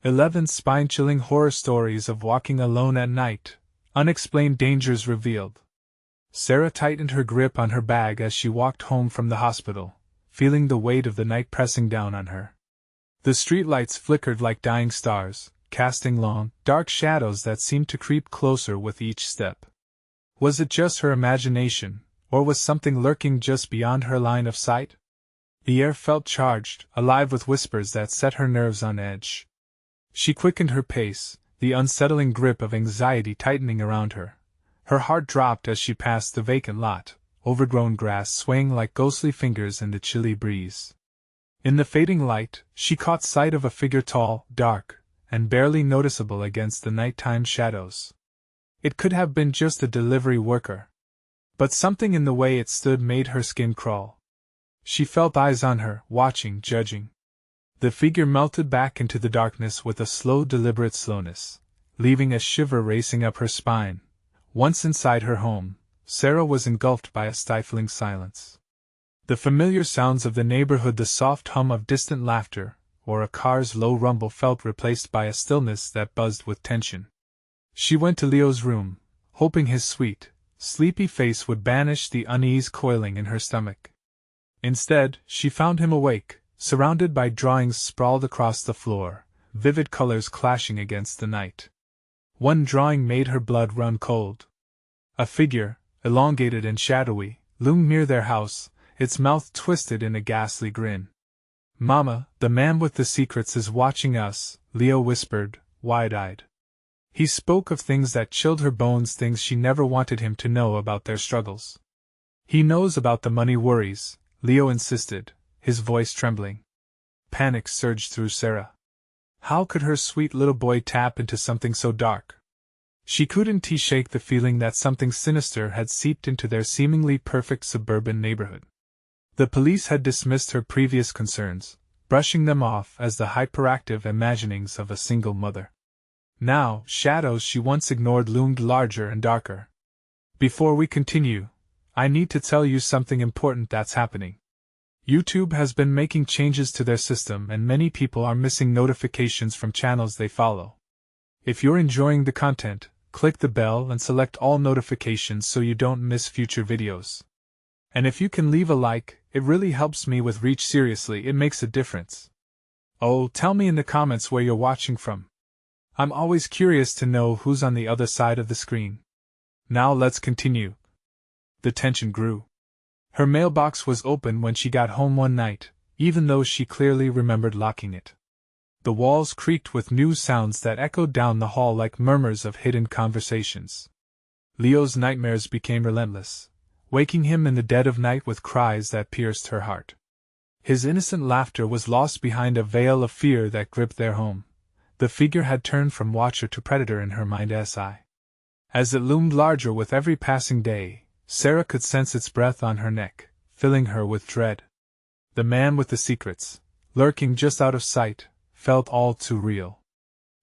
11 spine-chilling horror stories of walking alone at night, unexplained dangers revealed. Sarah tightened her grip on her bag as she walked home from the hospital, feeling the weight of the night pressing down on her. The streetlights flickered like dying stars, casting long, dark shadows that seemed to creep closer with each step. Was it just her imagination, or was something lurking just beyond her line of sight? The air felt charged, alive with whispers that set her nerves on edge. She quickened her pace, the unsettling grip of anxiety tightening around her. Her heart dropped as she passed the vacant lot, overgrown grass swaying like ghostly fingers in the chilly breeze. In the fading light, she caught sight of a figure tall, dark, and barely noticeable against the nighttime shadows. It could have been just a delivery worker. But something in the way it stood made her skin crawl. She felt eyes on her, watching, judging. The figure melted back into the darkness with a slow, deliberate slowness, leaving a shiver racing up her spine. Once inside her home, Sarah was engulfed by a stifling silence. The familiar sounds of the neighborhood, the soft hum of distant laughter, or a car's low rumble felt replaced by a stillness that buzzed with tension. She went to Leo's room, hoping his sweet, sleepy face would banish the unease coiling in her stomach. Instead, she found him awake, surrounded by drawings sprawled across the floor, vivid colors clashing against the night. One drawing made her blood run cold. A figure, elongated and shadowy, loomed near their house, its mouth twisted in a ghastly grin. "Mama, the man with the secrets is watching us," Leo whispered, wide-eyed. He spoke of things that chilled her bones, things she never wanted him to know about their struggles. "He knows about the money worries," Leo insisted, his voice trembling. Panic surged through Sarah. How could her sweet little boy tap into something so dark? She couldn't shake the feeling that something sinister had seeped into their seemingly perfect suburban neighborhood. The police had dismissed her previous concerns, brushing them off as the hyperactive imaginings of a single mother. Now, shadows she once ignored loomed larger and darker. "Before we continue, I need to tell you something important that's happening. YouTube has been making changes to their system and many people are missing notifications from channels they follow. If you're enjoying the content, click the bell and select all notifications so you don't miss future videos. And if you can leave a like, it really helps me with reach. Seriously, it makes a difference. Oh, tell me in the comments where you're watching from. I'm always curious to know who's on the other side of the screen. Now let's continue." The tension grew. Her mailbox was open when she got home one night, even though she clearly remembered locking it. The walls creaked with new sounds that echoed down the hall like murmurs of hidden conversations. Leo's nightmares became relentless, waking him in the dead of night with cries that pierced her heart. His innocent laughter was lost behind a veil of fear that gripped their home. The figure had turned from watcher to predator in her mind's eye. As it loomed larger with every passing day, Sarah could sense its breath on her neck, filling her with dread. The man with the secrets, lurking just out of sight, felt all too real.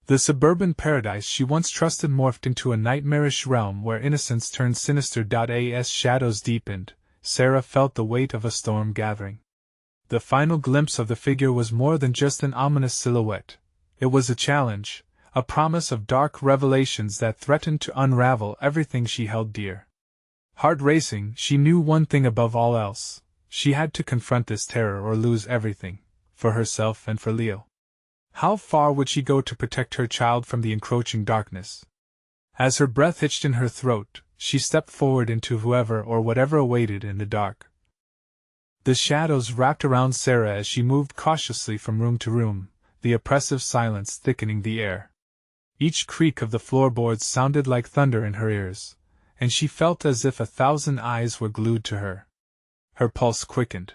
The suburban paradise she once trusted morphed into a nightmarish realm where innocence turned sinister. As shadows deepened, Sarah felt the weight of a storm gathering. The final glimpse of the figure was more than just an ominous silhouette. It was a challenge, a promise of dark revelations that threatened to unravel everything she held dear. Heart racing, she knew one thing above all else: she had to confront this terror or lose everything, for herself and for Leo. How far would she go to protect her child from the encroaching darkness? As her breath hitched in her throat, she stepped forward into whoever or whatever awaited in the dark. The shadows wrapped around Sarah as she moved cautiously from room to room, the oppressive silence thickening the air. Each creak of the floorboards sounded like thunder in her ears, and she felt as if 1,000 eyes were glued to her. Her pulse quickened.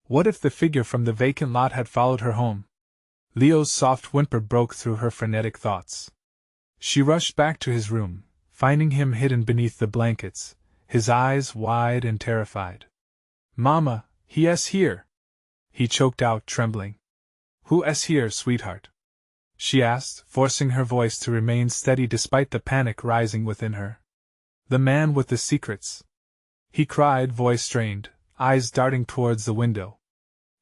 What if the figure from the vacant lot had followed her home? Leo's soft whimper broke through her frenetic thoughts. She rushed back to his room, finding him hidden beneath the blankets, his eyes wide and terrified. "Mama, he's here," he choked out, trembling. "Who's here, sweetheart?" she asked, forcing her voice to remain steady despite the panic rising within her. "The man with the secrets," he cried, voice strained, eyes darting towards the window.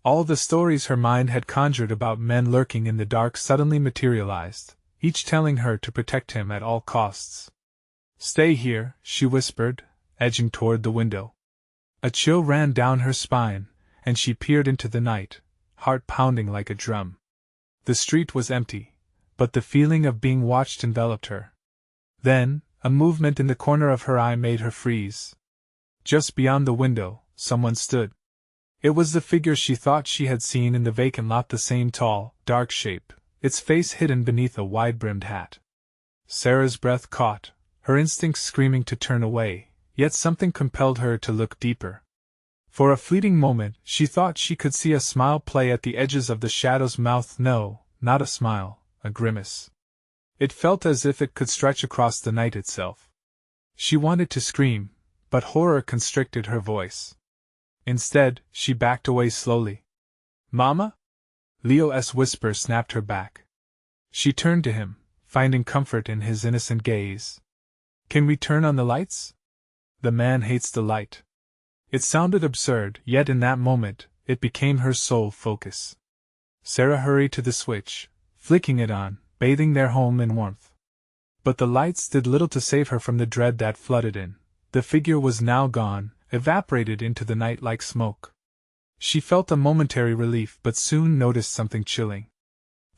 All the stories her mind had conjured about men lurking in the dark suddenly materialized, each telling her to protect him at all costs. "Stay here," she whispered, edging toward the window. A chill ran down her spine, and she peered into the night, heart pounding like a drum. The street was empty, but the feeling of being watched enveloped her. Then, a movement in the corner of her eye made her freeze. Just beyond the window, someone stood. It was the figure she thought she had seen in the vacant lot, the same tall, dark shape, its face hidden beneath a wide-brimmed hat. Sarah's breath caught, her instincts screaming to turn away, yet something compelled her to look deeper. For a fleeting moment, she thought she could see a smile play at the edges of the shadow's mouth. No, not a smile, a grimace. It felt as if it could stretch across the night itself. She wanted to scream, but horror constricted her voice. Instead, she backed away slowly. "Mama?" Leo's whisper snapped her back. She turned to him, finding comfort in his innocent gaze. "Can we turn on the lights?" "The man hates the light." It sounded absurd, yet in that moment, it became her sole focus. Sarah hurried to the switch, flicking it on, bathing their home in warmth. But the lights did little to save her from the dread that flooded in. The figure was now gone, evaporated into the night like smoke. She felt a momentary relief but soon noticed something chilling.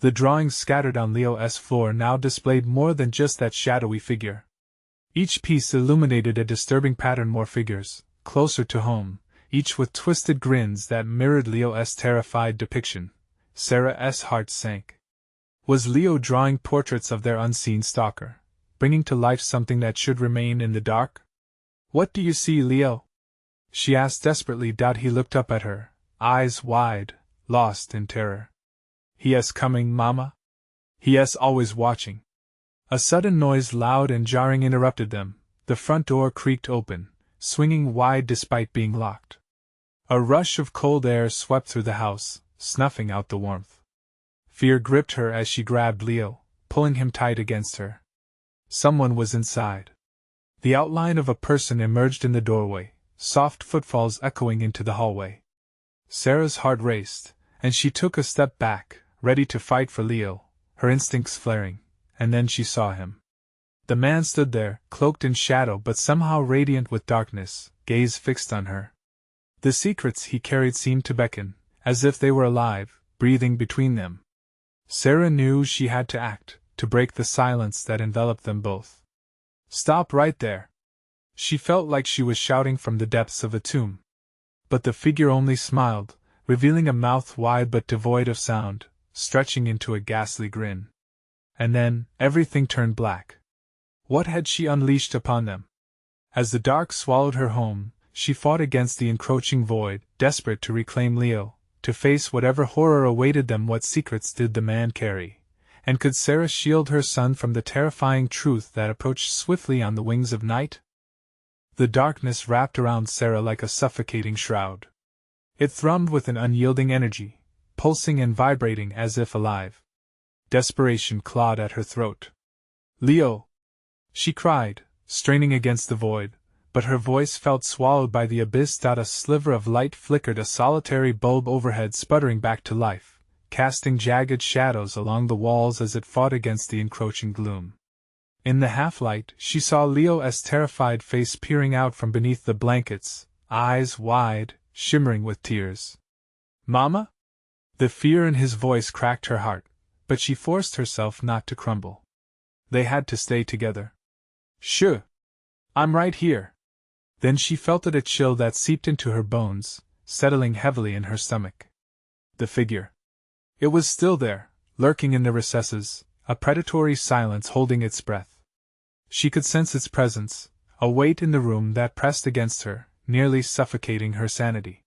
The drawings scattered on Leo's floor now displayed more than just that shadowy figure. Each piece illuminated a disturbing pattern, more figures, closer to home, each with twisted grins that mirrored Leo's terrified depiction. Sarah's heart sank. Was Leo drawing portraits of their unseen stalker, bringing to life something that should remain in the dark? "What do you see, Leo?" she asked desperately. He looked up at her, eyes wide, lost in terror. "He is coming, Mama. He is always watching." A sudden noise, loud and jarring, interrupted them. The front door creaked open, swinging wide despite being locked. A rush of cold air swept through the house, snuffing out the warmth. Fear gripped her as she grabbed Leo, pulling him tight against her. Someone was inside. The outline of a person emerged in the doorway, soft footfalls echoing into the hallway. Sarah's heart raced, and she took a step back, ready to fight for Leo, her instincts flaring, and then she saw him. The man stood there, cloaked in shadow but somehow radiant with darkness, gaze fixed on her. The secrets he carried seemed to beckon, as if they were alive, breathing between them. Sarah knew she had to act, to break the silence that enveloped them both. "Stop right there!" She felt like she was shouting from the depths of a tomb. But the figure only smiled, revealing a mouth wide but devoid of sound, stretching into a ghastly grin. And then, everything turned black. What had she unleashed upon them? As the dark swallowed her home, she fought against the encroaching void, desperate to reclaim Leo, to face whatever horror awaited them. What secrets did the man carry? And could Sarah shield her son from the terrifying truth that approached swiftly on the wings of night? The darkness wrapped around Sarah like a suffocating shroud. It thrummed with an unyielding energy, pulsing and vibrating as if alive. Desperation clawed at her throat. "Leo!" she cried, straining against the void, but her voice felt swallowed by the abyss. A sliver of light flickered, a solitary bulb overhead sputtering back to life, casting jagged shadows along the walls as it fought against the encroaching gloom. In the half-light, she saw Leo's terrified face peering out from beneath the blankets, eyes wide, shimmering with tears. "Mama?" The fear in his voice cracked her heart, but she forced herself not to crumble. They had to stay together. "Shh! I'm right here." Then she felt a chill that seeped into her bones, settling heavily in her stomach. The figure. It was still there, lurking in the recesses, a predatory silence holding its breath. She could sense its presence, a weight in the room that pressed against her, nearly suffocating her sanity.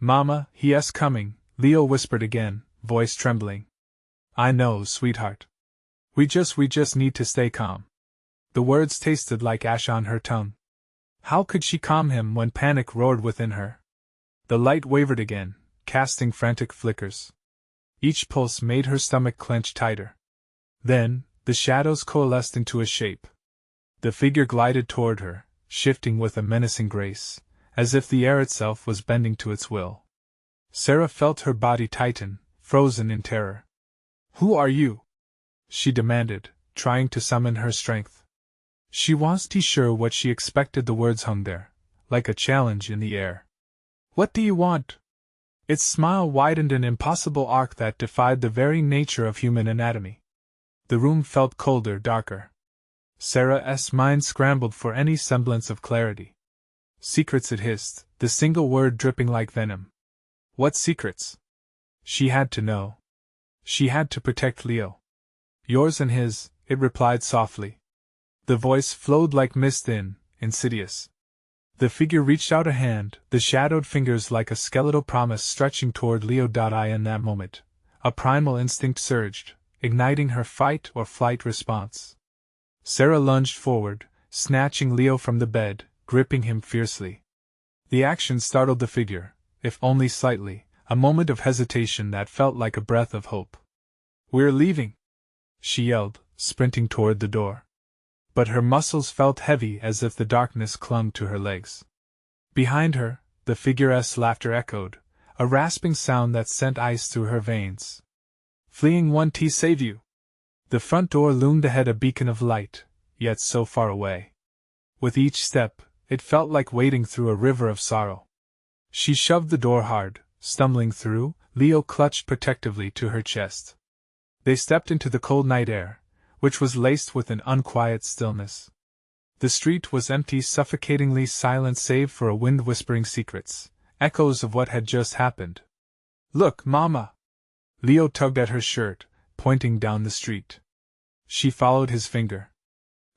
"Mama, he is coming," Leo whispered again, voice trembling. "I know, sweetheart. We just need to stay calm." The words tasted like ash on her tongue. How could she calm him when panic roared within her? The light wavered again, casting frantic flickers. Each pulse made her stomach clench tighter. Then, the shadows coalesced into a shape. The figure glided toward her, shifting with a menacing grace, as if the air itself was bending to its will. Sarah felt her body tighten, frozen in terror. "Who are you?" she demanded, trying to summon her strength. She wasn't sure what she expected. The words hung there, like a challenge in the air. "What do you want?" Its smile widened an impossible arc that defied the very nature of human anatomy. The room felt colder, darker. Sarah's mind scrambled for any semblance of clarity. "Secrets," it hissed, the single word dripping like venom. What secrets? She had to know. She had to protect Leo. "Yours and his," it replied softly. The voice flowed like mist, insidious. The figure reached out a hand, the shadowed fingers like a skeletal promise stretching toward Leo. In that moment, a primal instinct surged, igniting her fight or flight response. Sarah lunged forward, snatching Leo from the bed, gripping him fiercely. The action startled the figure, if only slightly, a moment of hesitation that felt like a breath of hope. "We're leaving!" she yelled, sprinting toward the door. But her muscles felt heavy as if the darkness clung to her legs. Behind her, the figure's laughter echoed, a rasping sound that sent ice through her veins. "Fleeing won't save you!" The front door loomed ahead, a beacon of light, yet so far away. With each step, it felt like wading through a river of sorrow. She shoved the door hard, stumbling through. Leo clutched protectively to her chest. They stepped into the cold night air, which was laced with an unquiet stillness. The street was empty, suffocatingly silent save for a wind whispering secrets, echoes of what had just happened. "Look, Mama!" Leo tugged at her shirt, pointing down the street. She followed his finger.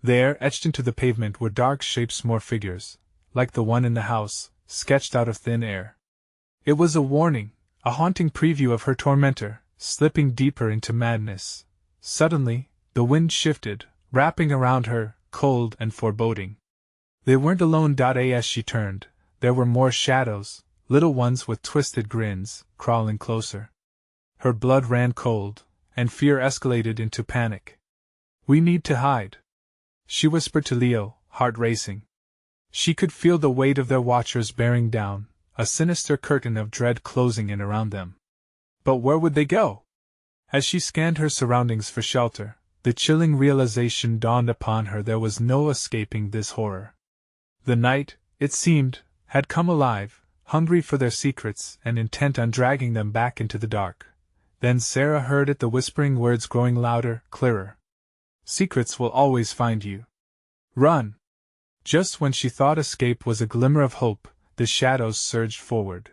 There, etched into the pavement, were dark shapes, more figures, like the one in the house, sketched out of thin air. It was a warning, a haunting preview of her tormentor, slipping deeper into madness. Suddenly, the wind shifted, wrapping around her, cold and foreboding. They weren't alone. As she turned, there were more shadows, little ones with twisted grins, crawling closer. Her blood ran cold, and fear escalated into panic. "We need to hide," she whispered to Leo, heart racing. She could feel the weight of their watchers bearing down, a sinister curtain of dread closing in around them. But where would they go? As she scanned her surroundings for shelter, the chilling realization dawned upon her: there was no escaping this horror. The night, it seemed, had come alive, hungry for their secrets and intent on dragging them back into the dark. Then Sarah heard it, the whispering words growing louder, clearer. "Secrets will always find you. Run!" Just when she thought escape was a glimmer of hope, the shadows surged forward,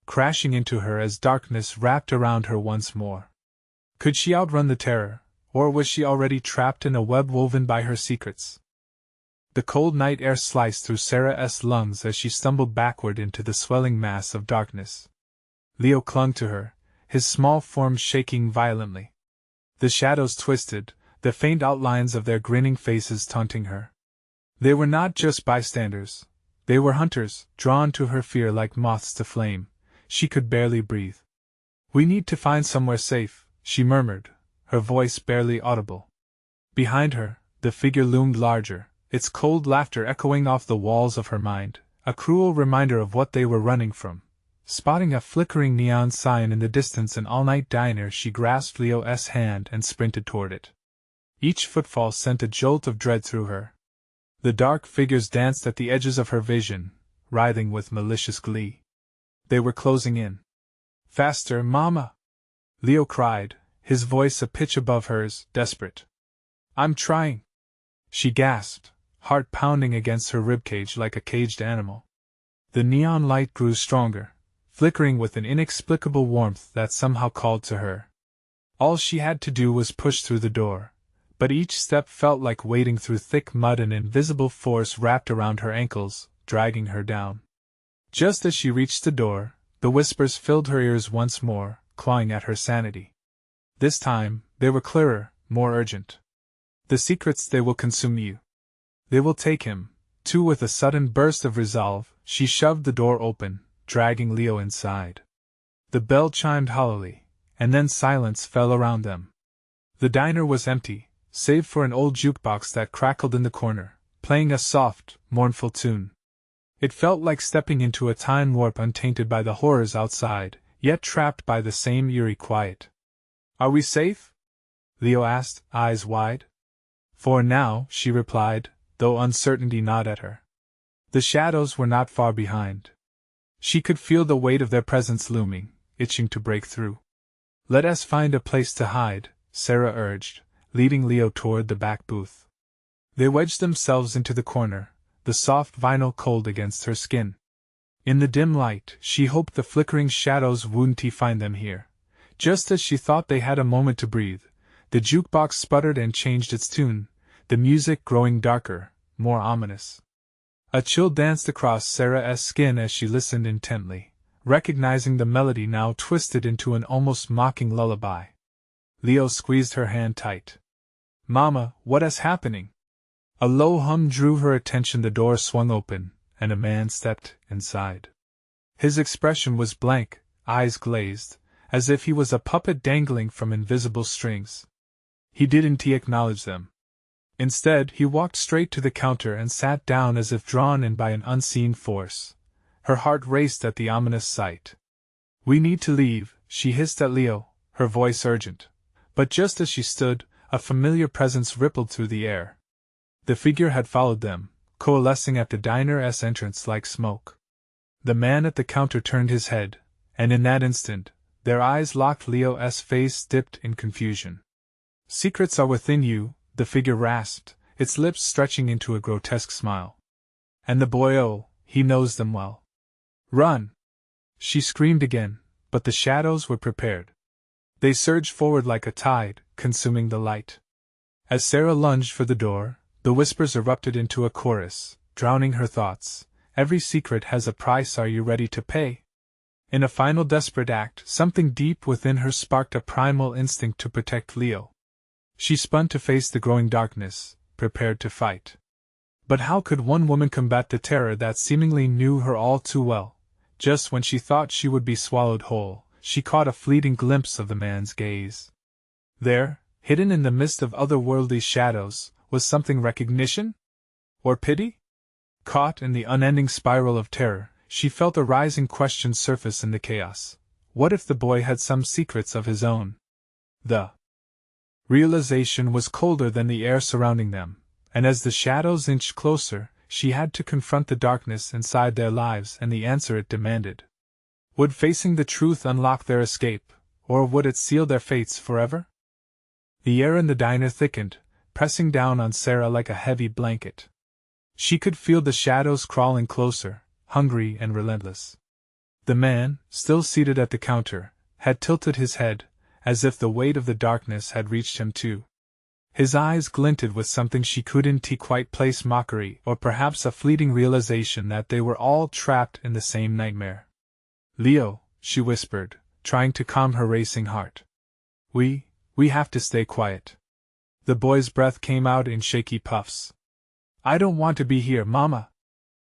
crashing into her as darkness wrapped around her once more. Could she outrun the terror, or was she already trapped in a web woven by her secrets? The cold night air sliced through Sarah's lungs as she stumbled backward into the swelling mass of darkness. Leo clung to her, his small form shaking violently. The shadows twisted, the faint outlines of their grinning faces taunting her. They were not just bystanders. They were hunters, drawn to her fear like moths to flame. She could barely breathe. "We need to find somewhere safe," she murmured, her voice barely audible. Behind her, the figure loomed larger, its cold laughter echoing off the walls of her mind, a cruel reminder of what they were running from. Spotting a flickering neon sign in the distance, an all-night diner, she grasped Leo's hand and sprinted toward it. Each footfall sent a jolt of dread through her. The dark figures danced at the edges of her vision, writhing with malicious glee. They were closing in. "Faster, Mama!" Leo cried, his voice a pitch above hers, desperate. "I'm trying," she gasped, heart pounding against her ribcage like a caged animal. The neon light grew stronger, flickering with an inexplicable warmth that somehow called to her. All she had to do was push through the door, but each step felt like wading through thick mud, an invisible force wrapped around her ankles, dragging her down. Just as she reached the door, the whispers filled her ears once more, clawing at her sanity. This time, they were clearer, more urgent. "The secrets, they will consume you. They will take him, too." With a sudden burst of resolve, she shoved the door open, dragging Leo inside. The bell chimed hollowly, and then silence fell around them. The diner was empty, save for an old jukebox that crackled in the corner, playing a soft, mournful tune. It felt like stepping into a time warp untainted by the horrors outside, yet trapped by the same eerie quiet. "Are we safe?" Leo asked, eyes wide. "For now," she replied, though uncertainty gnawed at her. The shadows were not far behind. She could feel the weight of their presence looming, itching to break through. "Let us find a place to hide," Sarah urged, leading Leo toward the back booth. They wedged themselves into the corner, the soft vinyl cold against her skin. In the dim light, she hoped the flickering shadows wouldn't find them here. Just as she thought they had a moment to breathe, the jukebox sputtered and changed its tune, the music growing darker, more ominous. A chill danced across Sarah's skin as she listened intently, recognizing the melody now twisted into an almost mocking lullaby. Leo squeezed her hand tight. "Mama, what is happening?" A low hum drew her attention. The door swung open, and a man stepped inside. His expression was blank, eyes glazed, as if he was a puppet dangling from invisible strings. He didn't acknowledge them. Instead, he walked straight to the counter and sat down as if drawn in by an unseen force. Her heart raced at the ominous sight. "We need to leave," she hissed at Leo, her voice urgent. But just as she stood, a familiar presence rippled through the air. The figure had followed them, coalescing at the diner's entrance like smoke. The man at the counter turned his head, and in that instant, their eyes locked. Leo's face dipped in confusion. "Secrets are within you," the figure rasped, its lips stretching into a grotesque smile. "And the boy, oh, he knows them well." "Run!" She screamed again, but the shadows were prepared. They surged forward like a tide, consuming the light. As Sarah lunged for the door, the whispers erupted into a chorus, drowning her thoughts. "Every secret has a price, are you ready to pay?" In a final desperate act, something deep within her sparked a primal instinct to protect Leo. She spun to face the growing darkness, prepared to fight. But how could one woman combat the terror that seemingly knew her all too well? Just when she thought she would be swallowed whole, she caught a fleeting glimpse of the man's gaze. There, hidden in the mist of otherworldly shadows, was something. Recognition? Or pity? Caught in the unending spiral of terror, she felt a rising question surface in the chaos. What if the boy had some secrets of his own? The realization was colder than the air surrounding them, and as the shadows inched closer, she had to confront the darkness inside their lives and the answer it demanded. Would facing the truth unlock their escape, or would it seal their fates forever? The air in the diner thickened, pressing down on Sarah like a heavy blanket. She could feel the shadows crawling closer, hungry and relentless. The man, still seated at the counter, had tilted his head, as if the weight of the darkness had reached him too. His eyes glinted with something she couldn't quite place, mockery or perhaps a fleeting realization that they were all trapped in the same nightmare. "Leo," she whispered, trying to calm her racing heart. We have to stay quiet." The boy's breath came out in shaky puffs. "I don't want to be here, Mama."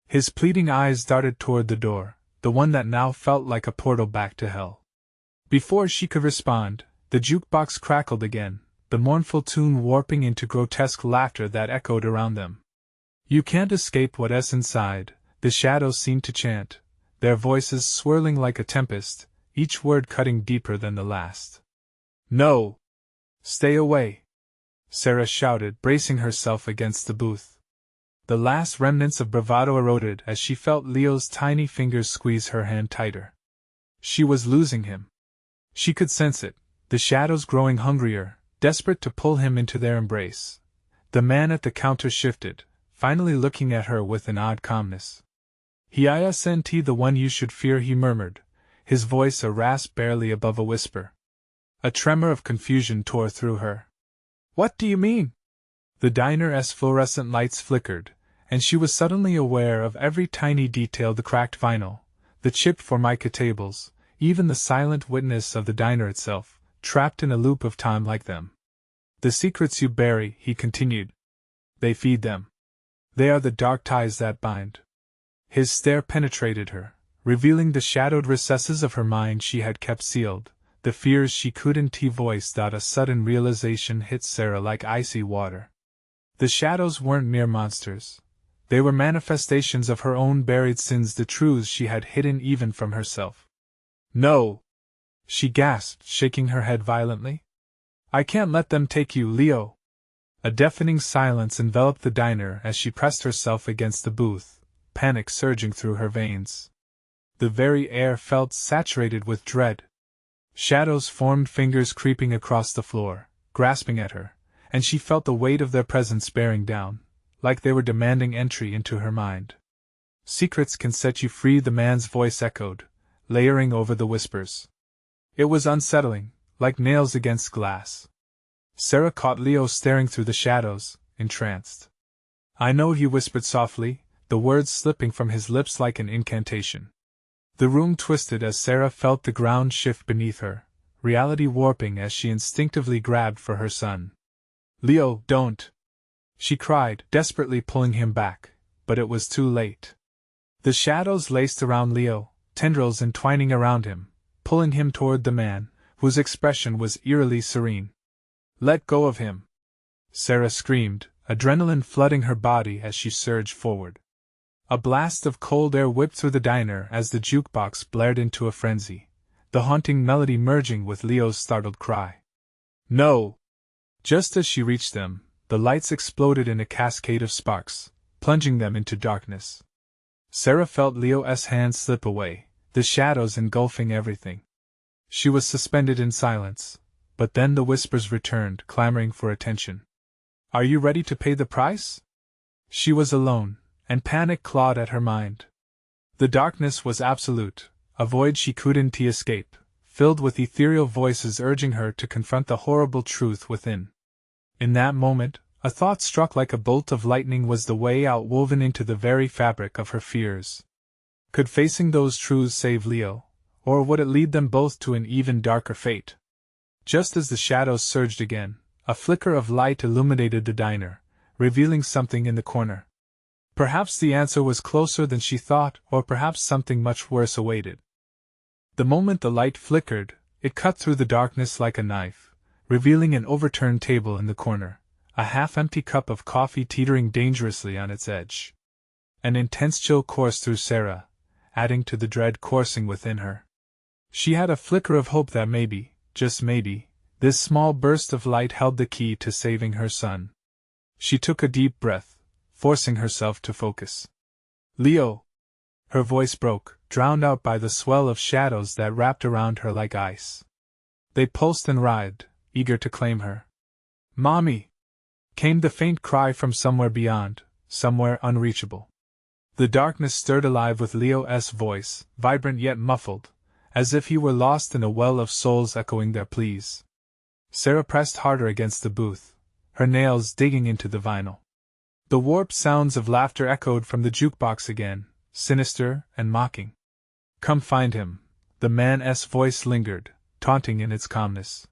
His pleading eyes darted toward the door, the one that now felt like a portal back to hell. Before she could respond, the jukebox crackled again, the mournful tune warping into grotesque laughter that echoed around them. "You can't escape what's inside," the shadows seemed to chant, their voices swirling like a tempest, each word cutting deeper than the last. "No! Stay away!" Sarah shouted, bracing herself against the booth. The last remnants of bravado eroded as she felt Leo's tiny fingers squeeze her hand tighter. She was losing him. She could sense it, the shadows growing hungrier, desperate to pull him into their embrace. The man at the counter shifted, finally looking at her with an odd calmness. "He isn't the one you should fear," he murmured, his voice a rasp barely above a whisper. A tremor of confusion tore through her. "What do you mean?" The diner's fluorescent lights flickered, and she was suddenly aware of every tiny detail: the cracked vinyl, the chipped formica tables, even the silent witness of the diner itself, trapped in a loop of time like them. "The secrets you bury," he continued. "They feed them. They are the dark ties that bind." His stare penetrated her, revealing the shadowed recesses of her mind she had kept sealed, the fears she couldn't voice. A sudden realization hit Sarah like icy water. The shadows weren't mere monsters. They were manifestations of her own buried sins, the truths she had hidden even from herself. "No!" she gasped, shaking her head violently. "I can't let them take you, Leo!" A deafening silence enveloped the diner as she pressed herself against the booth, panic surging through her veins. The very air felt saturated with dread. Shadows formed, fingers creeping across the floor, grasping at her, and she felt the weight of their presence bearing down, like they were demanding entry into her mind. "Secrets can set you free," the man's voice echoed, layering over the whispers. It was unsettling, like nails against glass. Sarah caught Leo staring through the shadows, entranced. "I know," he whispered softly, the words slipping from his lips like an incantation. The room twisted as Sarah felt the ground shift beneath her, reality warping as she instinctively grabbed for her son. "Leo, don't!" she cried, desperately pulling him back, but it was too late. The shadows laced around Leo, tendrils entwining around him, pulling him toward the man, whose expression was eerily serene. "Let go of him!" Sarah screamed, adrenaline flooding her body as she surged forward. A blast of cold air whipped through the diner as the jukebox blared into a frenzy, the haunting melody merging with Leo's startled cry. "No!" Just as she reached them, the lights exploded in a cascade of sparks, plunging them into darkness. Sarah felt Leo's hand slip away, the shadows engulfing everything. She was suspended in silence, but then the whispers returned, clamoring for attention. "Are you ready to pay the price?" She was alone, and panic clawed at her mind. The darkness was absolute, a void she couldn't escape, filled with ethereal voices urging her to confront the horrible truth within. In that moment, a thought struck like a bolt of lightning. Was the way out woven into the very fabric of her fears? Could facing those truths save Leo, or would it lead them both to an even darker fate? Just as the shadows surged again, a flicker of light illuminated the diner, revealing something in the corner. Perhaps the answer was closer than she thought, or perhaps something much worse awaited. The moment the light flickered, it cut through the darkness like a knife, revealing an overturned table in the corner, a half-empty cup of coffee teetering dangerously on its edge. An intense chill coursed through Sarah, adding to the dread coursing within her. She had a flicker of hope that maybe, just maybe, this small burst of light held the key to saving her son. She took a deep breath, forcing herself to focus. "Leo!" Her voice broke, drowned out by the swell of shadows that wrapped around her like ice. They pulsed and writhed, eager to claim her. "Mommy!" came the faint cry from somewhere beyond, somewhere unreachable. The darkness stirred alive with Leo's voice, vibrant yet muffled, as if he were lost in a well of souls echoing their pleas. Sarah pressed harder against the booth, her nails digging into the vinyl. The warped sounds of laughter echoed from the jukebox again, sinister and mocking. "Come find him," the man's voice lingered, taunting in its calmness.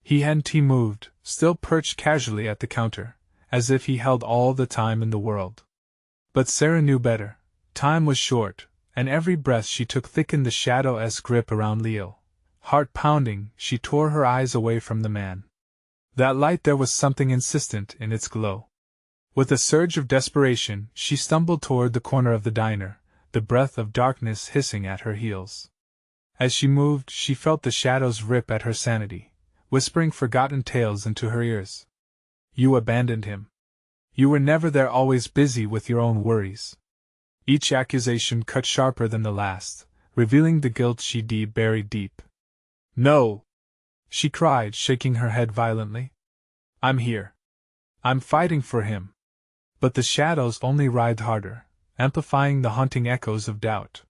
He hadn't moved, still perched casually at the counter, as if he held all the time in the world. But Sarah knew better. Time was short, and every breath she took thickened the shadow's grip around Leo. Heart pounding, she tore her eyes away from the man. That light, there was something insistent in its glow. With a surge of desperation, she stumbled toward the corner of the diner, the breath of darkness hissing at her heels. As she moved, she felt the shadows rip at her sanity, whispering forgotten tales into her ears. "You abandoned him. You were never there, always busy with your own worries." Each accusation cut sharper than the last, revealing the guilt she'd buried deep. "No!" she cried, shaking her head violently. "I'm here. I'm fighting for him." But the shadows only writhed harder, amplifying the haunting echoes of doubt.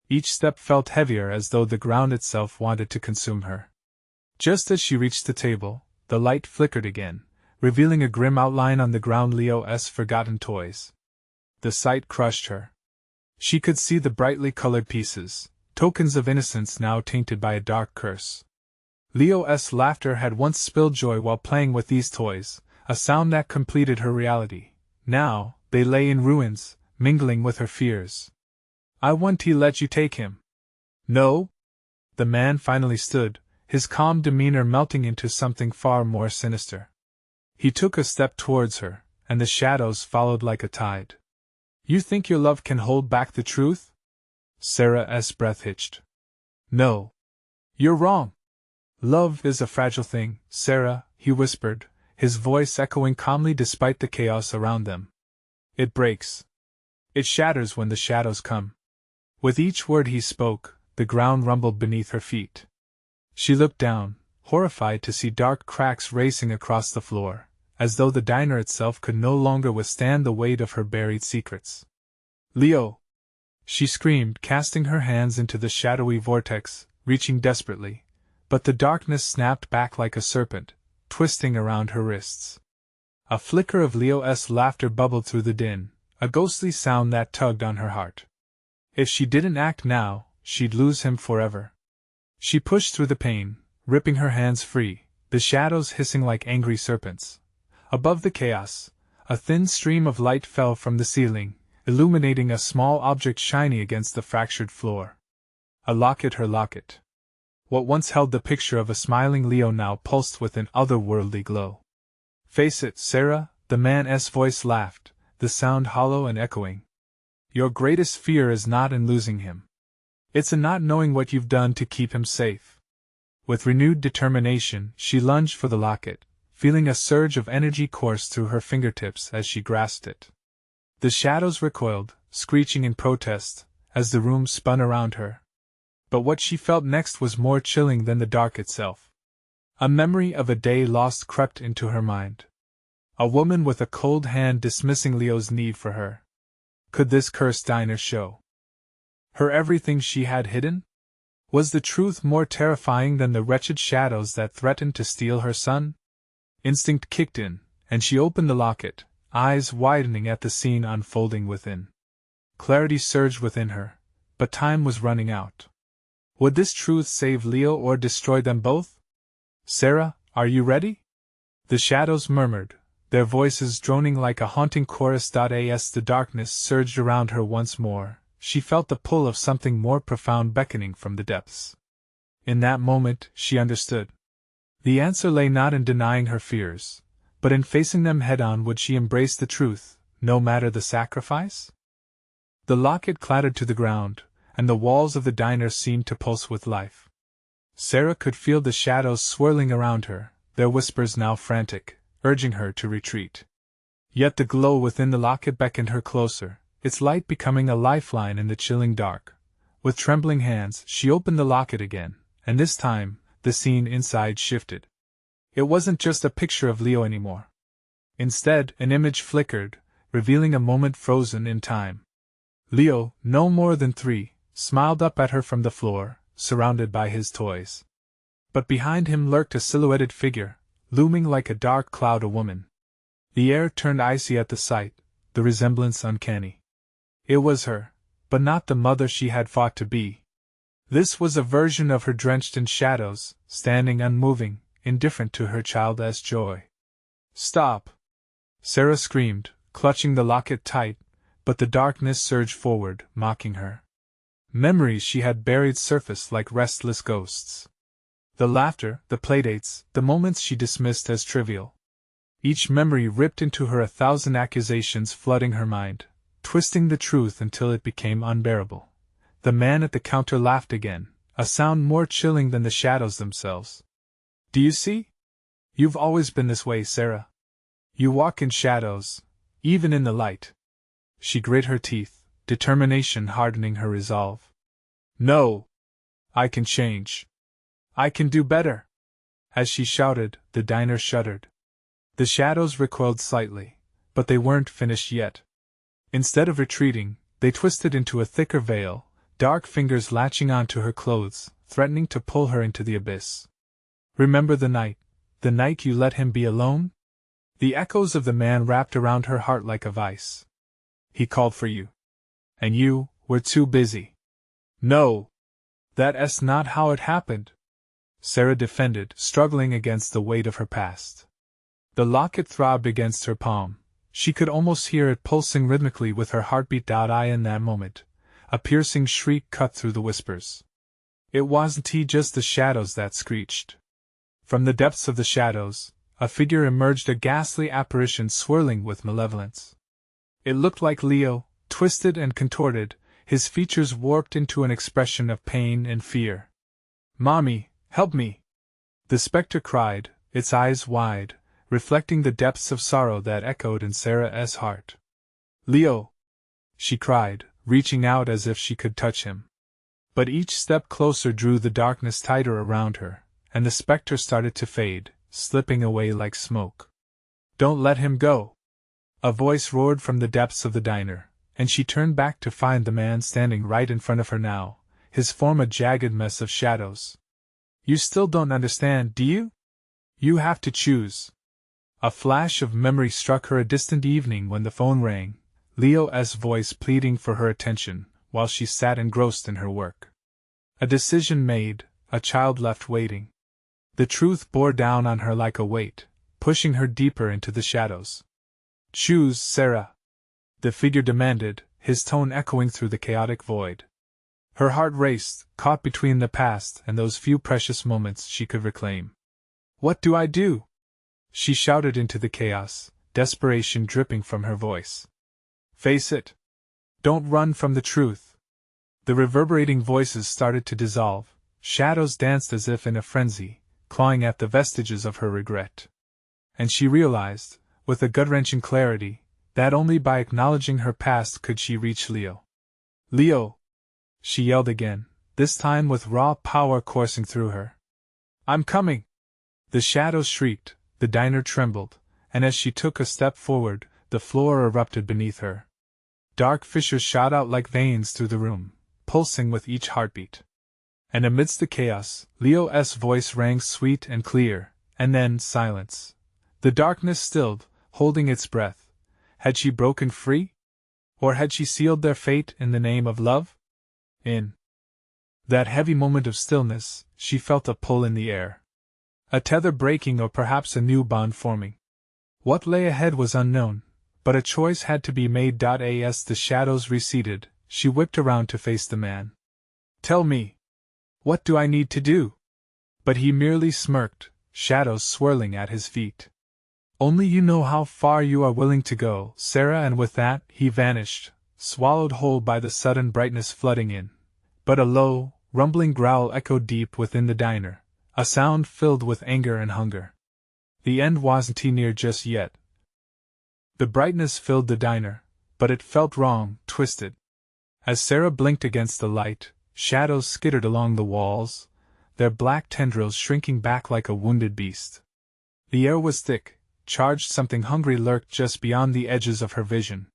Each step felt heavier, as though the ground itself wanted to consume her. Just as she reached the table, the light flickered again, revealing a grim outline on the ground, Leo's forgotten toys. The sight crushed her. She could see the brightly colored pieces, tokens of innocence now tainted by a dark curse. Leo's laughter had once spilled joy while playing with these toys, a sound that completed her reality. Now, they lay in ruins, mingling with her fears. "I won't let you take him." "No?" The man finally stood, his calm demeanor melting into something far more sinister. He took a step towards her, and the shadows followed like a tide. You think your love can hold back the truth? Sarah's breath hitched. No. You're wrong. Love is a fragile thing, Sarah, he whispered, his voice echoing calmly despite the chaos around them. It breaks. It shatters when the shadows come. With each word he spoke, the ground rumbled beneath her feet. She looked down, horrified to see dark cracks racing across the floor, as though the diner itself could no longer withstand the weight of her buried secrets. Leo! She screamed, casting her hands into the shadowy vortex, reaching desperately, but the darkness snapped back like a serpent, twisting around her wrists. A flicker of Leo's laughter bubbled through the din, a ghostly sound that tugged on her heart. If she didn't act now, she'd lose him forever. She pushed through the pain, ripping her hands free, the shadows hissing like angry serpents. Above the chaos, a thin stream of light fell from the ceiling, illuminating a small object shiny against the fractured floor. A locket, her locket. What once held the picture of a smiling Leo now pulsed with an otherworldly glow. Face it, Sarah, the man's voice laughed, the sound hollow and echoing. Your greatest fear is not in losing him. It's in not knowing what you've done to keep him safe. With renewed determination, she lunged for the locket, feeling a surge of energy course through her fingertips as she grasped it. The shadows recoiled, screeching in protest, as the room spun around her. But what she felt next was more chilling than the dark itself. A memory of a day lost crept into her mind. A woman with a cold hand dismissing Leo's need for her. Could this cursed diner show her everything she had hidden? Was the truth more terrifying than the wretched shadows that threatened to steal her son? Instinct kicked in, and she opened the locket, eyes widening at the scene unfolding within. Clarity surged within her, but time was running out. Would this truth save Leo or destroy them both? Sarah, are you ready? The shadows murmured, their voices droning like a haunting chorus. As the darkness surged around her once more, she felt the pull of something more profound beckoning from the depths. In that moment, she understood. The answer lay not in denying her fears, but in facing them head-on. Would she embrace the truth, no matter the sacrifice? The locket clattered to the ground, and the walls of the diner seemed to pulse with life. Sarah could feel the shadows swirling around her, their whispers now frantic, urging her to retreat. Yet the glow within the locket beckoned her closer, its light becoming a lifeline in the chilling dark. With trembling hands, she opened the locket again, and this time, the scene inside shifted. It wasn't just a picture of Leo anymore. Instead, an image flickered, revealing a moment frozen in time. Leo, no more than 3, smiled up at her from the floor, surrounded by his toys. But behind him lurked a silhouetted figure, looming like a dark cloud, a woman. The air turned icy at the sight, the resemblance uncanny. It was her, but not the mother she had fought to be. This was a version of her drenched in shadows, standing unmoving, indifferent to her child's joy. Stop! Sarah screamed, clutching the locket tight, but the darkness surged forward, mocking her. Memories she had buried surfaced like restless ghosts. The laughter, the playdates, the moments she dismissed as trivial. Each memory ripped into her, 1,000 accusations flooding her mind, twisting the truth until it became unbearable. The man at the counter laughed again, a sound more chilling than the shadows themselves. Do you see? You've always been this way, Sarah. You walk in shadows, even in the light. She grit her teeth, determination hardening her resolve. No! I can change. I can do better! As she shouted, the diner shuddered. The shadows recoiled slightly, but they weren't finished yet. Instead of retreating, they twisted into a thicker veil, dark fingers latching onto her clothes, threatening to pull her into the abyss. Remember the night you let him be alone? The echoes of the man wrapped around her heart like a vice. He called for you. And you were too busy. No! That's not how it happened, Sarah defended, struggling against the weight of her past. The locket throbbed against her palm. She could almost hear it pulsing rhythmically with her heartbeat. In that moment, a piercing shriek cut through the whispers. It wasn't just the shadows that screeched. From the depths of the shadows, a figure emerged, a ghastly apparition swirling with malevolence. It looked like Leo, twisted and contorted, his features warped into an expression of pain and fear. "Mommy, help me!" the specter cried, its eyes wide, reflecting the depths of sorrow that echoed in Sarah's heart. "Leo!" she cried, reaching out as if she could touch him. But each step closer drew the darkness tighter around her, and the specter started to fade, slipping away like smoke. "Don't let him go!" a voice roared from the depths of the diner, and she turned back to find the man standing right in front of her now, his form a jagged mess of shadows. "You still don't understand, do you? You have to choose." A flash of memory struck her a distant evening when the phone rang, Leo's voice pleading for her attention, while she sat engrossed in her work. A decision made, a child left waiting. The truth bore down on her like a weight, pushing her deeper into the shadows. "Choose, Sarah," the figure demanded, his tone echoing through the chaotic void. Her heart raced, caught between the past and those few precious moments she could reclaim. "What do I do?" she shouted into the chaos, desperation dripping from her voice. "Face it. Don't run from the truth." The reverberating voices started to dissolve, shadows danced as if in a frenzy, clawing at the vestiges of her regret. And she realized, with a gut-wrenching clarity, that only by acknowledging her past could she reach Leo. "Leo!" she yelled again, this time with raw power coursing through her. "I'm coming!" The shadows shrieked, the diner trembled, and as she took a step forward, the floor erupted beneath her. Dark fissures shot out like veins through the room, pulsing with each heartbeat. And amidst the chaos, Leo's voice rang sweet and clear, and then silence. The darkness stilled, holding its breath. Had she broken free? Or had she sealed their fate in the name of love? In that heavy moment of stillness, she felt a pull in the air. A tether breaking, or perhaps a new bond forming. What lay ahead was unknown, but a choice had to be made. As the shadows receded, she whipped around to face the man. "Tell me. What do I need to do?" But he merely smirked, shadows swirling at his feet. "Only you know how far you are willing to go, Sarah," and with that, he vanished, swallowed whole by the sudden brightness flooding in. But a low, rumbling growl echoed deep within the diner, a sound filled with anger and hunger. The end wasn't near just yet. The brightness filled the diner, but it felt wrong, twisted. As Sarah blinked against the light, shadows skittered along the walls, their black tendrils shrinking back like a wounded beast. The air was thick, charged. Something hungry lurked just beyond the edges of her vision.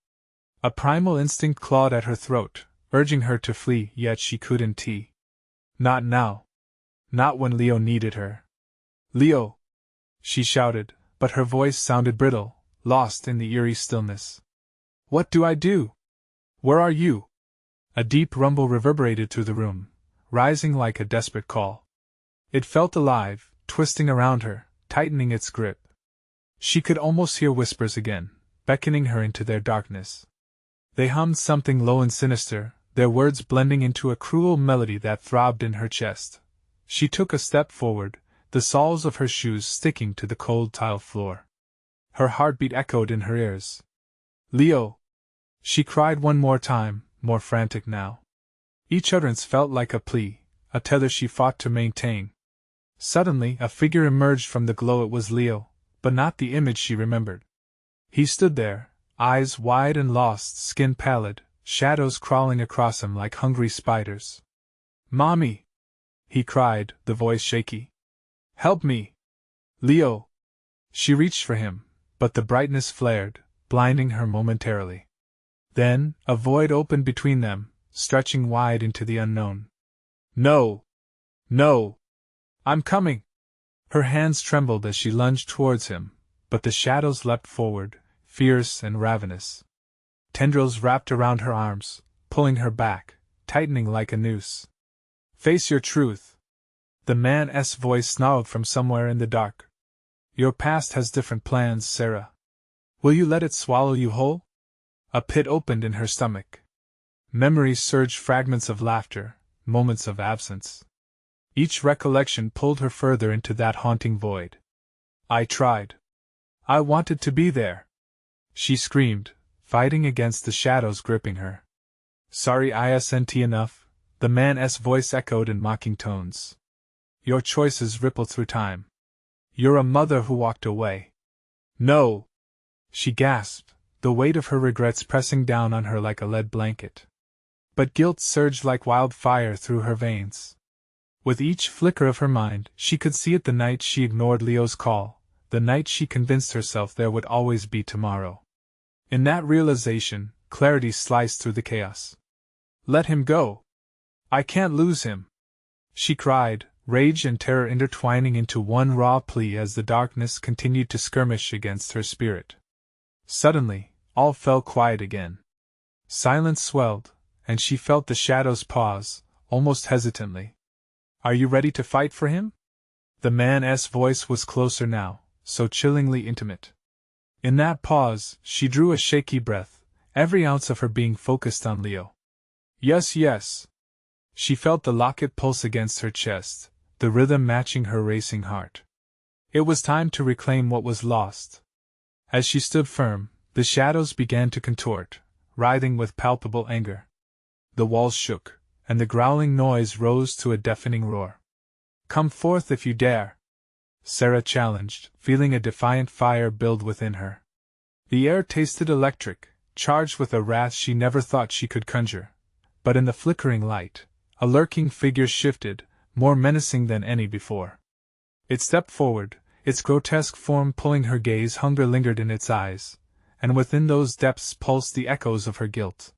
A primal instinct clawed at her throat, urging her to flee, yet she couldn't. Not now. Not when Leo needed her. "Leo!" she shouted, but her voice sounded brittle, lost in the eerie stillness. "What do I do? Where are you?" A deep rumble reverberated through the room, rising like a desperate call. It felt alive, twisting around her, tightening its grip. She could almost hear whispers again, beckoning her into their darkness. They hummed something low and sinister, their words blending into a cruel melody that throbbed in her chest. She took a step forward, the soles of her shoes sticking to the cold tile floor. Her heartbeat echoed in her ears. "Leo!" she cried one more time, more frantic now. Each utterance felt like a plea, a tether she fought to maintain. Suddenly, a figure emerged from the glow. It was Leo, but not the image she remembered. He stood there, eyes wide and lost, skin pallid, shadows crawling across him like hungry spiders. "Mommy!" he cried, the voice shaky. "Help me! Leo!" She reached for him, but the brightness flared, blinding her momentarily. Then, a void opened between them, stretching wide into the unknown. "No! No! I'm coming!" Her hands trembled as she lunged towards him, but the shadows leapt forward, fierce and ravenous. Tendrils wrapped around her arms, pulling her back, tightening like a noose. "Face your truth!" the man's voice snarled from somewhere in the dark. "Your past has different plans, Sarah. Will you let it swallow you whole?" A pit opened in her stomach. Memories surged, fragments of laughter, moments of absence. Each recollection pulled her further into that haunting void. "I tried. I wanted to be there," she screamed, fighting against the shadows gripping her. Sorry, isn't enough, the man's voice echoed in mocking tones. Your choices ripple through time. You're a mother who walked away. No! She gasped, the weight of her regrets pressing down on her like a lead blanket. But guilt surged like wildfire through her veins. With each flicker of her mind, she could see it the night she ignored Leo's call, the night she convinced herself there would always be tomorrow. In that realization, clarity sliced through the chaos. Let him go! I can't lose him! She cried, rage and terror intertwining into one raw plea as the darkness continued to skirmish against her spirit. Suddenly, all fell quiet again. Silence swelled, and she felt the shadows pause, almost hesitantly. Are you ready to fight for him? The man's voice was closer now, so chillingly intimate. In that pause, she drew a shaky breath, every ounce of her being focused on Leo. Yes, yes. She felt the locket pulse against her chest, the rhythm matching her racing heart. It was time to reclaim what was lost. As she stood firm, the shadows began to contort, writhing with palpable anger. The walls shook, and the growling noise rose to a deafening roar. Come forth if you dare! Sarah challenged, feeling a defiant fire build within her. The air tasted electric, charged with a wrath she never thought she could conjure. But in the flickering light, a lurking figure shifted, more menacing than any before. It stepped forward, its grotesque form pulling her gaze. Hunger lingered in its eyes, and within those depths pulsed the echoes of her guilt.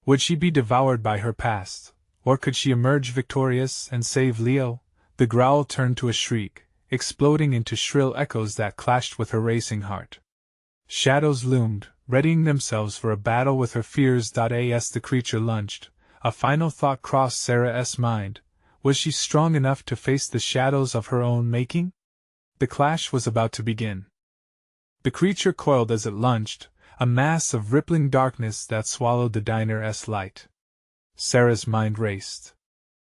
Would she be devoured by her past, or could she emerge victorious and save Leo? The growl turned to a shriek, exploding into shrill echoes that clashed with her racing heart. Shadows loomed, readying themselves for a battle with her fears. As the creature lunged, a final thought crossed Sarah's mind. Was she strong enough to face the shadows of her own making? The clash was about to begin. The creature coiled as it lunged, a mass of rippling darkness that swallowed the diner's light. Sarah's mind raced.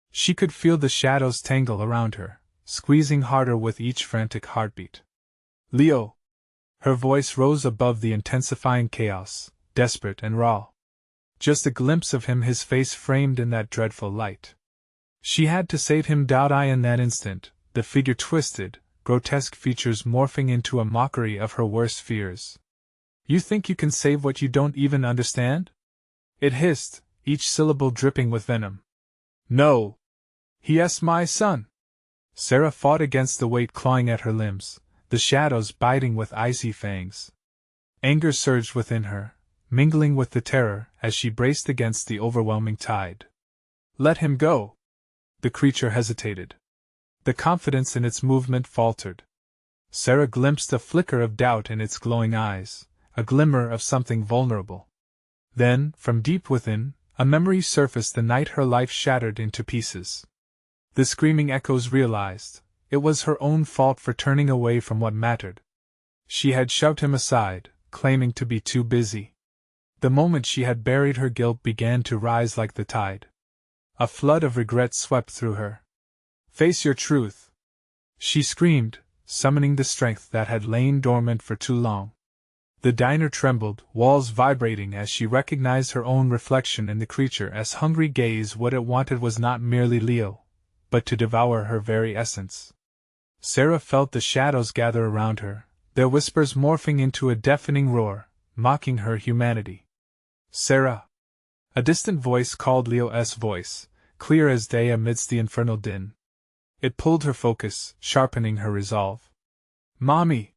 She could feel the shadows tangle around her, squeezing harder with each frantic heartbeat. Leo! Her voice rose above the intensifying chaos, desperate and raw. Just a glimpse of him, his face framed in that dreadful light. She had to save him. In that instant, the figure twisted, grotesque features morphing into a mockery of her worst fears. You think you can save what you don't even understand? It hissed, each syllable dripping with venom. No! He's my son! Sarah fought against the weight clawing at her limbs, the shadows biting with icy fangs. Anger surged within her, mingling with the terror as she braced against the overwhelming tide. Let him go! The creature hesitated. The confidence in its movement faltered. Sarah glimpsed a flicker of doubt in its glowing eyes, a glimmer of something vulnerable. Then, from deep within, a memory surfaced. The night her life shattered into pieces. The screaming echoes realized it was her own fault for turning away from what mattered. She had shoved him aside, claiming to be too busy. The moment she had buried her guilt began to rise like the tide. A flood of regret swept through her. Face your truth! She screamed, summoning the strength that had lain dormant for too long. The diner trembled, walls vibrating as she recognized her own reflection in the creature's hungry gaze. What it wanted was not merely Leo, but to devour her very essence. Sarah felt the shadows gather around her, their whispers morphing into a deafening roar, mocking her humanity. Sarah! A distant voice called Leo's voice, clear as day amidst the infernal din. It pulled her focus, sharpening her resolve. Mommy!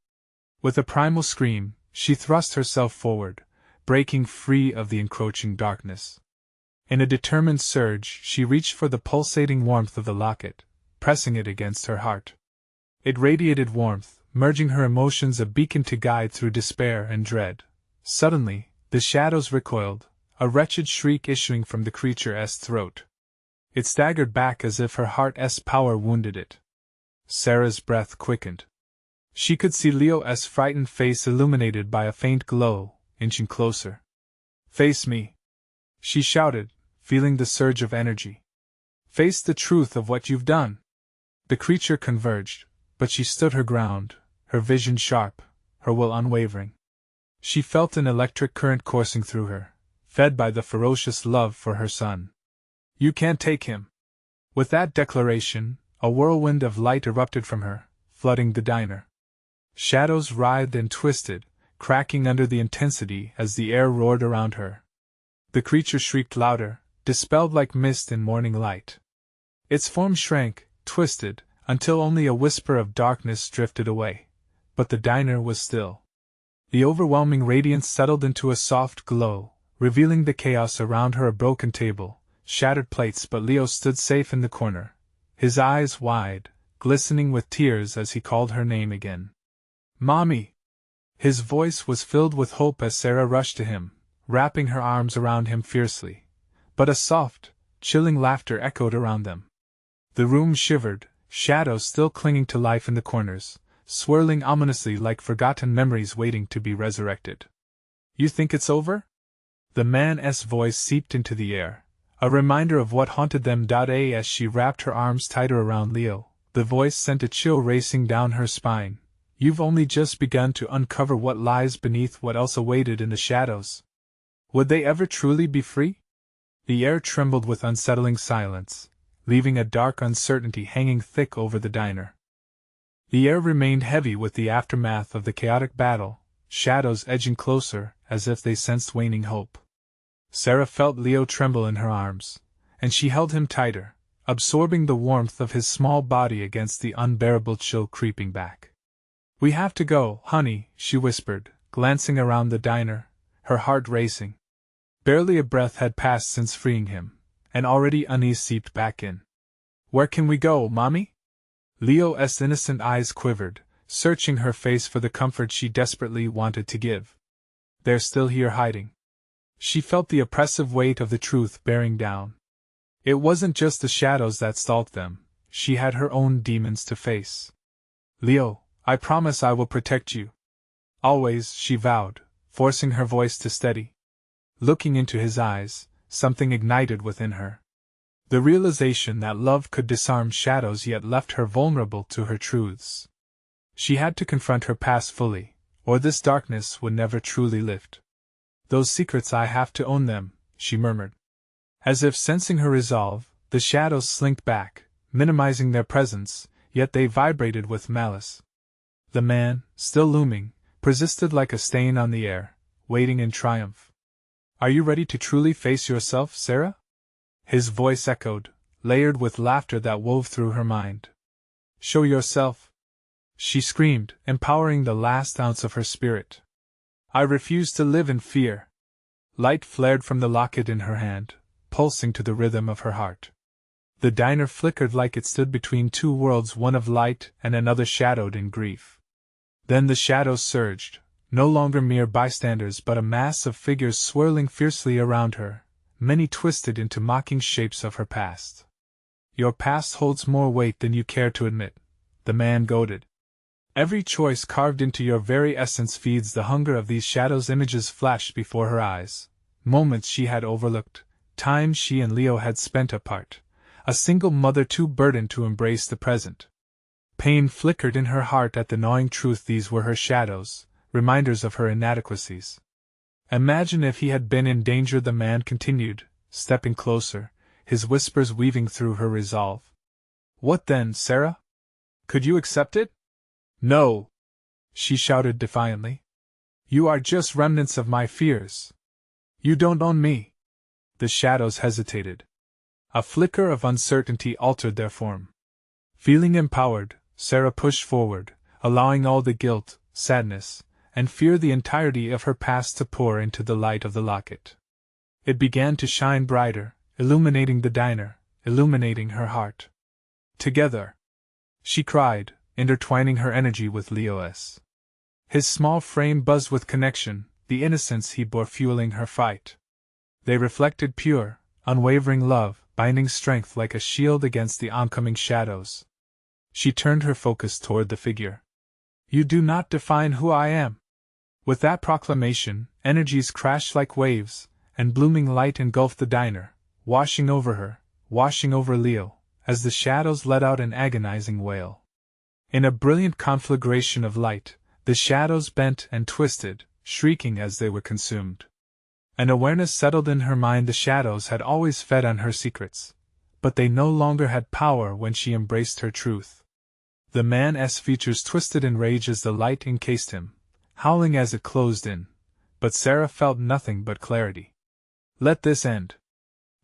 With a primal scream, she thrust herself forward, breaking free of the encroaching darkness. In a determined surge, she reached for the pulsating warmth of the locket, pressing it against her heart. It radiated warmth, merging her emotions, a beacon to guide through despair and dread. Suddenly, the shadows recoiled, a wretched shriek issuing from the creature's throat. It staggered back as if her heart's power wounded it. Sarah's breath quickened. She could see Leo's frightened face illuminated by a faint glow, inching closer. Face me! She shouted, feeling the surge of energy. Face the truth of what you've done! The creature converged, but she stood her ground, her vision sharp, her will unwavering. She felt an electric current coursing through her, fed by the ferocious love for her son. You can't take him. With that declaration, a whirlwind of light erupted from her, flooding the diner. Shadows writhed and twisted, cracking under the intensity as the air roared around her. The creature shrieked louder, dispelled like mist in morning light. Its form shrank, twisted, until only a whisper of darkness drifted away. But the diner was still. The overwhelming radiance settled into a soft glow, revealing the chaos around her: a broken table, shattered plates, but Leo stood safe in the corner, his eyes wide, glistening with tears as he called her name again. Mommy! His voice was filled with hope as Sarah rushed to him, wrapping her arms around him fiercely. But a soft, chilling laughter echoed around them. The room shivered, shadows still clinging to life in the corners, swirling ominously like forgotten memories waiting to be resurrected. You think it's over? The man's voice seeped into the air, a reminder of what haunted them. As she wrapped her arms tighter around Leo, the voice sent a chill racing down her spine. You've only just begun to uncover what lies beneath what else awaited in the shadows. Would they ever truly be free? The air trembled with unsettling silence, leaving a dark uncertainty hanging thick over the diner. The air remained heavy with the aftermath of the chaotic battle, shadows edging closer, as if they sensed waning hope. Sarah felt Leo tremble in her arms, and she held him tighter, absorbing the warmth of his small body against the unbearable chill creeping back. We have to go, honey, she whispered, glancing around the diner, her heart racing. Barely a breath had passed since freeing him, and already unease seeped back in. Where can we go, Mommy? Leo's innocent eyes quivered, searching her face for the comfort she desperately wanted to give. They're still here hiding. She felt the oppressive weight of the truth bearing down. It wasn't just the shadows that stalked them, she had her own demons to face. Leo, I promise I will protect you. Always, she vowed, forcing her voice to steady. Looking into his eyes, something ignited within her. The realization that love could disarm shadows yet left her vulnerable to her truths. She had to confront her past fully, or this darkness would never truly lift. Those secrets, I have to own them, she murmured. As if sensing her resolve, the shadows slinked back, minimizing their presence, yet they vibrated with malice. The man, still looming, persisted like a stain on the air, waiting in triumph. Are you ready to truly face yourself, Sarah? His voice echoed, layered with laughter that wove through her mind. Show yourself! She screamed, empowering the last ounce of her spirit. I refuse to live in fear. Light flared from the locket in her hand, pulsing to the rhythm of her heart. The diner flickered like it stood between two worlds, one of light and another shadowed in grief. Then the shadows surged, no longer mere bystanders but a mass of figures swirling fiercely around her, many twisted into mocking shapes of her past. Your past holds more weight than you care to admit, the man goaded. Every choice carved into your very essence feeds the hunger of these shadows. Images flashed before her eyes, moments she had overlooked, times she and Leo had spent apart, a single mother too burdened to embrace the present. Pain flickered in her heart at the gnawing truth these were her shadows, reminders of her inadequacies. Imagine if he had been in danger, the man continued, stepping closer, his whispers weaving through her resolve. What then, Sarah? Could you accept it? No! She shouted defiantly. You are just remnants of my fears. You don't own me. The shadows hesitated. A flicker of uncertainty altered their form. Feeling empowered, Sarah pushed forward, allowing all the guilt, sadness, and fear, the entirety of her past, to pour into the light of the locket. It began to shine brighter, illuminating the diner, illuminating her heart. Together! She cried, intertwining her energy with Leo's. His small frame buzzed with connection, the innocence he bore fueling her fight. They reflected pure, unwavering love, binding strength like a shield against the oncoming shadows. She turned her focus toward the figure. You do not define who I am. With that proclamation, energies crashed like waves, and blooming light engulfed the diner, washing over her, washing over Leo, as the shadows let out an agonizing wail. In a brilliant conflagration of light, the shadows bent and twisted, shrieking as they were consumed. An awareness settled in her mind. The shadows had always fed on her secrets, but they no longer had power when she embraced her truth. The man's features twisted in rage as the light encased him, howling as it closed in, but Sarah felt nothing but clarity. "Let this end!"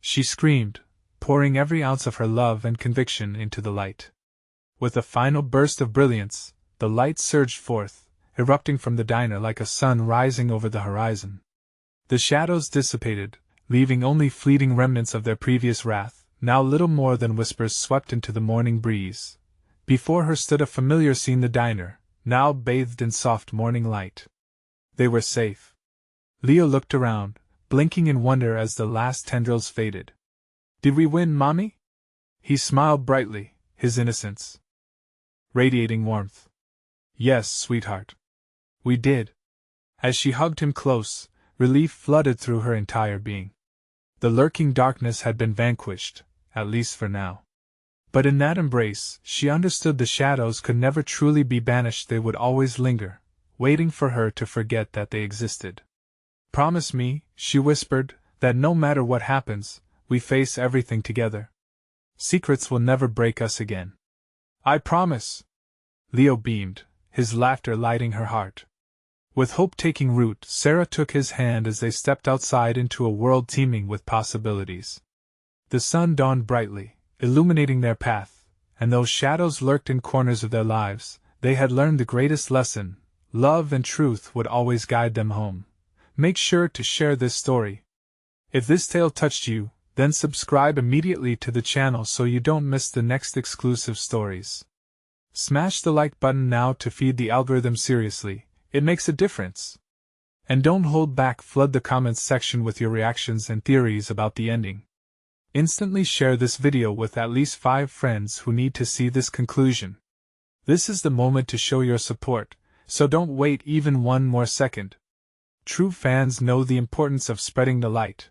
she screamed, pouring every ounce of her love and conviction into the light. With a final burst of brilliance, the light surged forth, erupting from the diner like a sun rising over the horizon. The shadows dissipated, leaving only fleeting remnants of their previous wrath, now little more than whispers swept into the morning breeze. Before her stood a familiar scene, the diner, now bathed in soft morning light. They were safe. Leo looked around, blinking in wonder as the last tendrils faded. "Did we win, Mommy?" He smiled brightly, his innocence radiating warmth. "Yes, sweetheart. We did." As she hugged him close, relief flooded through her entire being. The lurking darkness had been vanquished, at least for now. But in that embrace, she understood the shadows could never truly be banished. They would always linger, waiting for her to forget that they existed. "Promise me," she whispered, "that no matter what happens, we face everything together. Secrets will never break us again." "I promise." Leo beamed, his laughter lighting her heart. With hope taking root, Sarah took his hand as they stepped outside into a world teeming with possibilities. The sun dawned brightly, illuminating their path, and though shadows lurked in corners of their lives, they had learned the greatest lesson: love and truth would always guide them home. Make sure to share this story. If this tale touched you, then subscribe immediately to the channel so you don't miss the next exclusive stories. Smash the like button now to feed the algorithm. Seriously, it makes a difference. And don't hold back, flood the comments section with your reactions and theories about the ending. Instantly share this video with at least 5 friends who need to see this conclusion. This is the moment to show your support, so don't wait even one more second. True fans know the importance of spreading the light.